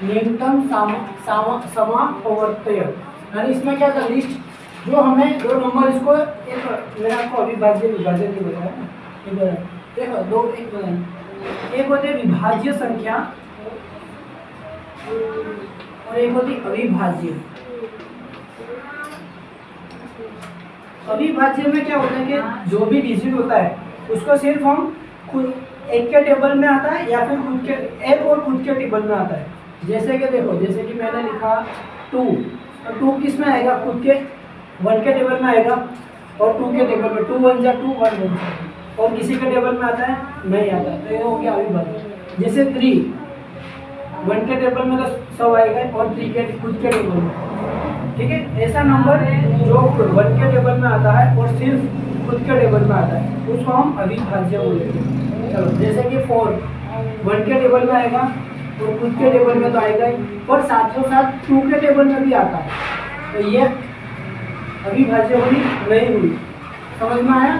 न्यूनतम समापवर्तय, यानी इसमें क्या था, लिस्ट जो हमें दो नंबर, इसको एक मैंने आपको अविभाज्य विभाज्य नहीं बताया ना, देखो दो एक होते विभाज्य संख्या और एक होती अविभाज्य। अविभाज्य में क्या होता है कि जो भी डिजिट होता है उसको सिर्फ हम खुद एक के टेबल में आता है या फिर खुद के एक और खुद के टेबल में आता है। जैसे कि देखो, जैसे कि मैंने लिखा 2, तो 2 किस में आएगा, खुद के 1 के टेबल में आएगा और 2 के टेबल में 2 1 जा 2 1 1 जा, और किसी के टेबल में आता है नहीं आता, तो ये हो गया अविभाज्य। जैसे 3 1 के टेबल में तो 100 आएगा और 3 के खुद के टेबल में, ठीक है। ऐसा नंबर जो 1 के टेबल में आता है और सिर्फ खुद के टेबल में आता है उसको हम अविभाज्य बोलते हैं। चलो, जैसे कि 4 1 के टेबल में आएगा और खुद के टेबल में तो आएगा ही, और साथ 2 के टेबल में भी आता है, तो ये अविभाज्य हुई नहीं हुई। समझ में आया?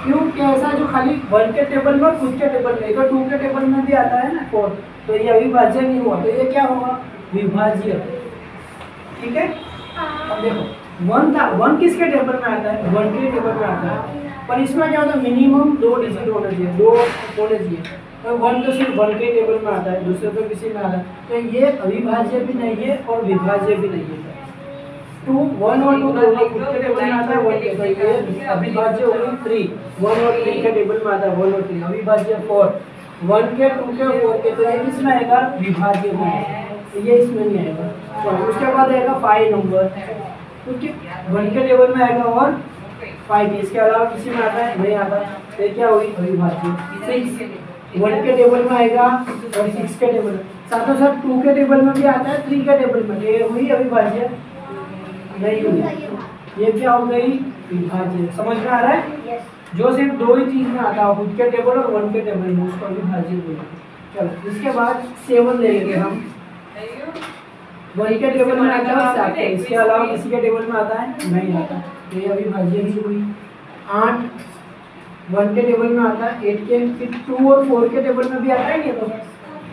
क्यों? क्या ऐसा जो खाली 1 के टेबल में और खुद के टेबल में, तो 2 के टेबल में भी आता है ना 4, तो ये अविभाज्य नहीं हुआ, तो ये क्या होगा, विभाज्य। ठीक है। अब देखो 1 था, 1 किसके टेबल में आता है, 1 के टेबल में आता है, पर इसमें क्या होता है, मिनिमम 2 डिजिट होना चाहिए, 2 होने चाहिए, तो 1 तो सिर्फ 1 के टेबल में आता है, दूसरे तो किसी में आता है, तो ये अविभाज्य भी नहीं है और विभाज्य भी नहीं है। 2 1 और 2 दोनों खुद के टेबल में आता है 1 के, तो ये अविभाज्य होगी। 3 1 और 3 के टेबल में आता है 1 और 3, अविभाज्य। 4 1 के 2 के 4 के, तो ये किसमें आएगा, विभाज्य में, तो ये इसमें नहीं आएगा। तो उसके बाद आएगा 5 नंबर, क्योंकि 1 के टेबल में आएगा और 5 इसके अलावा किसी में आता है नहीं आता, तो क्या हुई, अविभाज्य। 6 1 के टेबल में आएगा और 6 के टेबल में, साथ 2 के टेबल में भी आता है, 3 के टेबल में, ये हुई अविभाज्य नहीं हुई। ये क्या हो गई, विभाज्य। समझ में आ रहा है? जो सिर्फ 2 ही चीज में आता है, खुद के टेबल और 1 के टेबल में, उसको अविभाज्य बोलते। चलो, इसके बाद 7 ले लेंगे हम। 1 के टेबल में आता है 7, इसके अलावा किसी के टेबल में आता है नहीं आता, तो ये अविभाज्य भी हुई। 8 1 के टेबल में आता है, 8 के, फिर 2 और 4 के टेबल में भी आता है नहीं, तो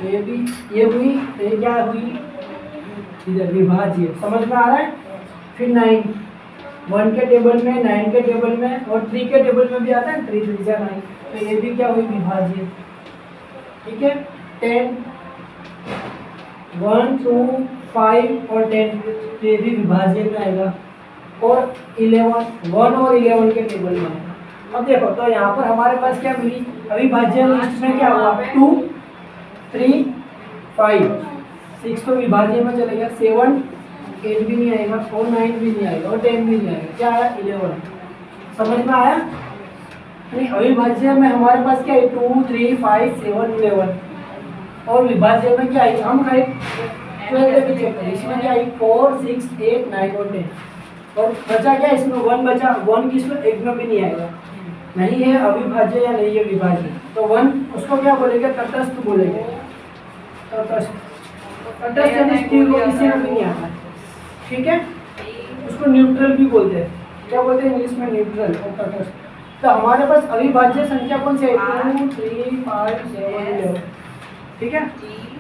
ये भी ये हुई, तो ये क्या हुई, इधर विभाज्य। समझ में आ रहा है? फिर 9 1 के टेबल में, 9 के टेबल में और 3 के टेबल में भी आता है, 3 3 जा 9, तो ये भी क्या हुई, विभाज्य। ठीक है। 10 1 2 5 और 10, तो ये भी विभाज्य में आएगा। और 11 1 और 11 के टेबल में आएगा। अब देखो, तो यहाँ पर हमारे पास क्या मिली, अविभाज्य लिस्ट में क्या हुआ, 2 3 5 6 तो विभाज्य में चलेगा, 7 8 भी नहीं आएगा और 9 भी नहीं आएगा और 10 भी नहीं आएगा, क्या आया, 11। समझ में आया? नहीं, अविभाज्य में हमारे पास क्या है, 2 3 5 7 11, और विभाज्य में क्या है, हम खाली 12 भी चेक करें, इसमें क्या है, 4 6 8 9 और 10, और बचा क्या, इसमें 1 बचा, 1 किसमें, एक में भी नहीं आएगा, नहीं है अविभाज्य या नहीं है विभाज्य, तो 1 उसको क्या बोलेंगे, तटस्थ बोलेंगे। तटस्थ यानी स्थिर, को किसी में भी नहीं आता है। ठीक है। उसको न्यूट्रल भी बोलते हैं, क्या बोलते हैं इंग्लिश में, न्यूट्रल और तटस्थ। तो हमारे पास अविभाज्य संख्या कौन सी है, 2 3 5 7 11। ठीक है।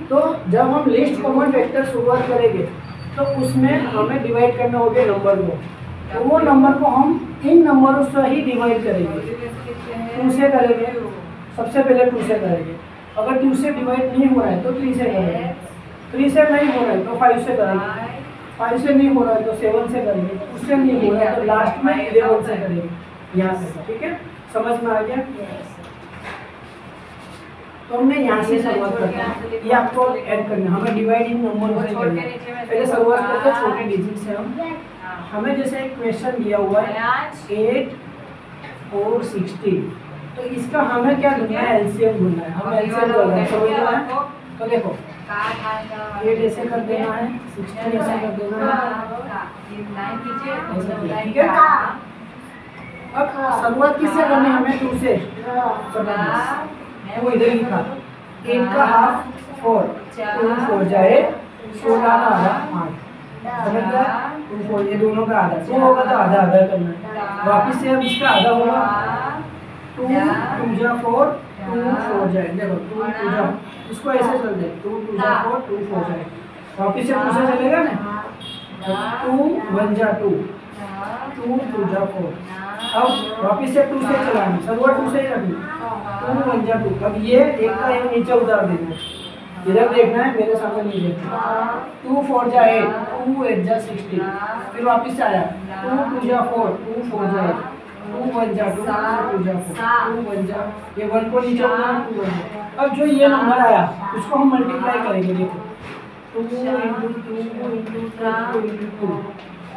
तो जब हम लिस्ट कॉमन फैक्टर शुरुआत करेंगे तो उसमें हमें डिवाइड करना होगा नंबर को, तो वो नंबर को हम इन नंबरों से ही डिवाइड करेंगे। 2 से करेंगे, सबसे पहले 2 से करेंगे, अगर 2 से डिवाइड नहीं हो रहा है तो 3 से करेंगे, 3 से नहीं हो रहा है तो 5 से करेंगे, 5 से नहीं हो रहा है तो 7 से करेंगे, उससे नहीं हो रहा है तो लास्ट में 11 से करेंगे, यहाँ से। ठीक है, समझ में आ गया? तो हमने यहाँ से शुरुआत करना है, ये आपको ऐड करना है, हमें डिवाइड इन नंबर से करना है। पहले शुरुआत करते हैं छोटे डिजिट से। हमें जैसे एक क्वेश्चन दिया हुआ है 8 और 16, तो इसका हमें क्या ढूंढना है, एलसीएम ढूंढना है। हम एलसीएम कर रहे हैं, समझ रहे हैं? तो देखो 8 ऐसे कर देना है, 16 ऐसे कर देना है, ठीक है। अब शुरुआत किससे करनी है, हमें 2 से, वो इधर लिखा 8 का हाफ 4, 2 4 जाए 16 का आधा 8, समझ गया? 2 4 ये दोनों का आधा, 2 होगा तो आधा आधा करना है। वापिस से अब इसका आधा होगा, 2 2 जा 4 2 4 जाए, देखो 2 2 जा, इसको ऐसे चल दे, 2 2 जा 4 2 4 जाए, वापिस से 2 से चलेगा ना, 2 1 जा 2 2 2 जा 4, अब वापिस से 2 से चलाना, शुरुआत 2 से ही रखनी, 2 1 जा 2, अब ये एक का एक नीचे उतार देना, इधर देखना है, मेरे सामने नहीं देखना, 2 4 जा 8 2 8 जा 16, फिर वापिस से आया 2 2 जा 4 2 4 जा 8 2 1 जा 2 2 जा 4 2 1 जा, ये 1 को नीचे उतारा 2 1 जा, अब जो ये नंबर आया उसको हम मल्टीप्लाई करेंगे, देखो 2 × 2 × 2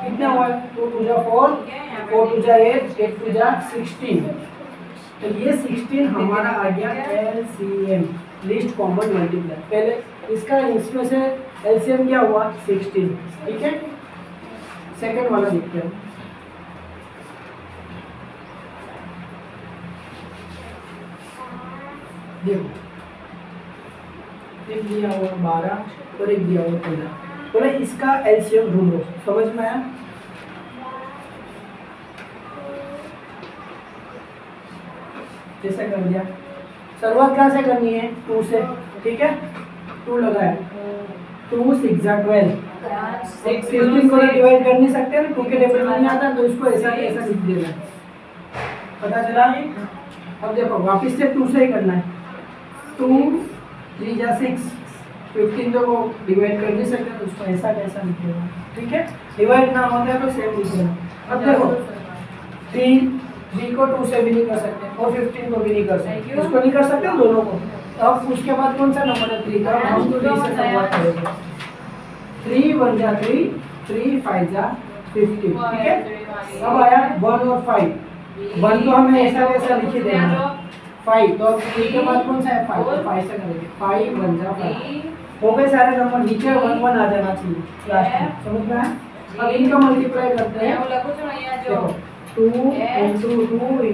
कितना हुआ, 2 2 जा 4 4 2 जा 8 8 2 जा 16, तो ये 16 हमारा आ गया LCM, लिस्ट कॉमन मल्टीप्लाई। पहले इसका इसमें से LCM क्या हुआ 16, ठीक है। सेकंड वाला देखते हैं, देखो एक दिया हुआ 12 और एक दिया हुआ 15, बोले इसका LCM ढूंढो, समझ में आया। जैसे कर दिया, शुरुआत कहाँ से करनी है 2 से, ठीक है, 2 लगाया 2 6 जा 12, 15 को डिवाइड कर नहीं सकते ना, 2 के टेबल में नहीं आता, तो इसको ऐसा ऐसा लिख देना, पता चला। अब देखो वापिस से 2 से ही करना है, 2 3 जा 6, 15 तो वो डिवाइड कर नहीं सकते, तो उसको ऐसा कैसा लिख देना, ठीक है, डिवाइड ना होता है तो सेम लिख देना। अब देखो 3 को 2 से भी नहीं कर सकते और 15 को भी नहीं कर सकते, उसको नहीं कर सकते दोनों को, अब उसके बाद कौन सा नंबर है 3 का, हम 3 से शुरुआत करेंगे, 3 1 जा 3 3 5 जा 15, ठीक है। अब आया 1 और 5, 1 तो हमें ऐसा कैसा लिख देना 5, तो अब 3 के बाद कौन सा है 5, तो 5 से करेंगे 5 1 जा 5, हो गए सारे नंबर, नीचे 1 1 आ जाना चाहिए लास्ट में, समझ में आया। अब इनका मल्टीप्लाई करते हैं, देखो 2 × 2 ×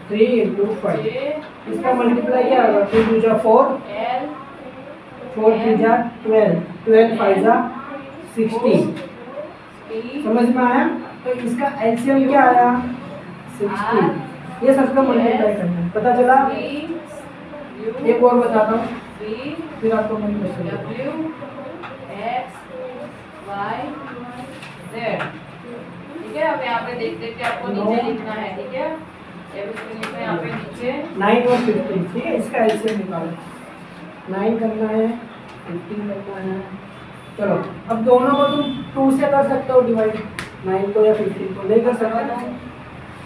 3 × 5, इसका मल्टीप्लाई क्या होगा, 2 2 जा 4 4 3 जा 12 12 5 जा 16, समझ में आया। तो इसका LCM क्या आया 16, ये सबका मल्टीप्लाई करना है, पता चला। एक और बताता हूँ फिर आपको मन में W X Y Z, ठीक है। अब यहाँ पे देख देख के आपको नीचे लिखना है, ठीक है, यहाँ पे नीचे 9 और 15, ठीक है, इसका LCM निकालो, 9 करना है 15 करना है, चलो अब दोनों को तुम 2 से कर सकते हो डिवाइड, 9 को या 15 को नहीं कर सकते,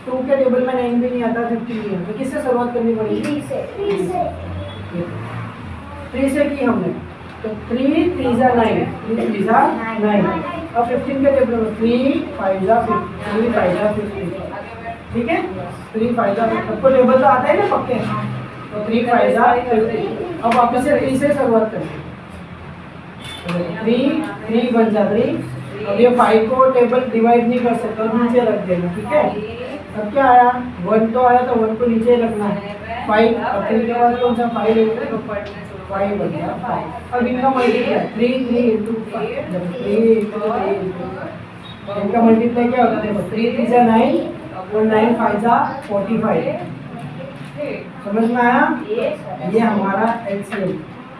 2 के टेबल में 9 भी नहीं आता 15 नहीं आता, तो किससे शुरुआत करनी पड़ेगी 3 से की हमने, तो 3 3 जा 9 3 3 जा 9, अब 15 के टेबल में 3 5 जा 3 5 जा 15, ठीक है, 3 5 जा, सबको टेबल तो आता है ना पक्के, तो 3 5 जा 15, अब वापस से 3 से शुरुआत करेंगे, 3 3 1 जा 3, अब ये 5 को टेबल डिवाइड नहीं कर सकते, नीचे रख देना, ठीक है। अब क्या आया 1 तो आया, तो 1 को नीचे रखना है, 5 अब 3 के बाद कौन सा 5 है, तो 5 बन गया 5। अब इनका मल्टीप्लाई 3 3 × 5, जब 3 3 इनका मल्टीप्लाई क्या होता है, देखो 3 3 जा 9 और 9 5 जा 45, समझ में आया। ये हमारा LCM,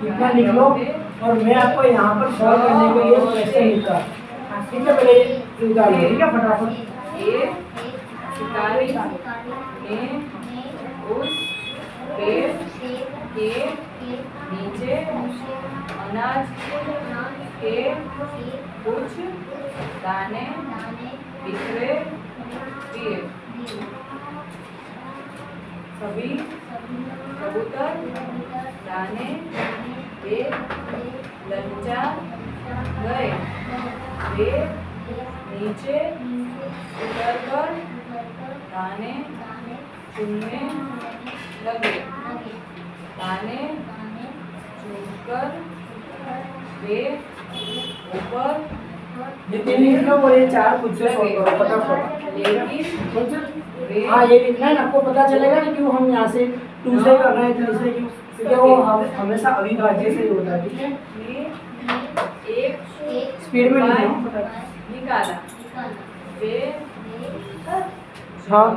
इतना लिख लो, और मैं आपको यहाँ पर सॉल्व करने के लिए क्वेश्चन लिखा, ठीक है, पहले निकाल लो, ठीक है, फटाफट। उस पेड़ के नीचे अनाज के कुछ दाने बिखरे दिए, सभी कबूतर दाने एक लंचा गए, वे नीचे उतरकर दाने चुनने लगे, दाने चुनकर वे ऊपर जितने लिख लो वो ये 4 खुद से सॉल्व करो फटाफट, लेकिन हाँ ये लिखना है, आपको पता चलेगा कि क्यों हम यहाँ से 2 से कर रहे हैं, 3 से क्यों, क्योंकि वो हमेशा अविभाज्य से ही होता है, ठीक है। एक स्पीड में निकाला, वे हाँ